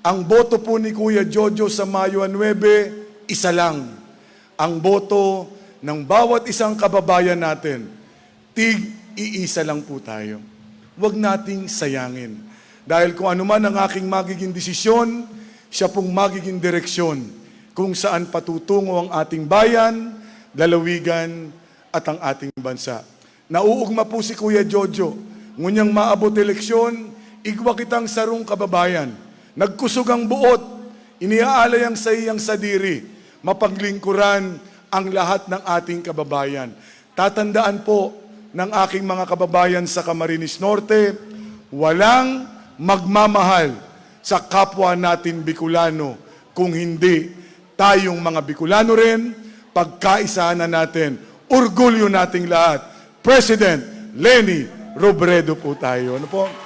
Ang boto po ni Kuya Jojo sa Mayo 9, isa lang. Ang boto ng bawat isang kababayan natin, tig-iisa lang po tayo. Huwag nating sayangin. Dahil kung ano man ang aking magiging desisyon, siya pong magiging direksyon kung saan patutungo ang ating bayan, lalawigan, at ang ating bansa. Nauugma po si Kuya Jojo, ngunyang maabot eleksyon, igwa kitang sarong kababayan. Nagkusog ang buot, iniaalay ang sa iyang sadiri, mapaglingkuran ang lahat ng ating kababayan. Tatandaan po ng aking mga kababayan sa Camarines Norte, walang magmamahal sa kapwa natin Bicolano kung hindi tayong mga Bicolano rin, pagkaisahan na natin, orgulyo nating lahat. President Leni Robredo po tayo. Ano po?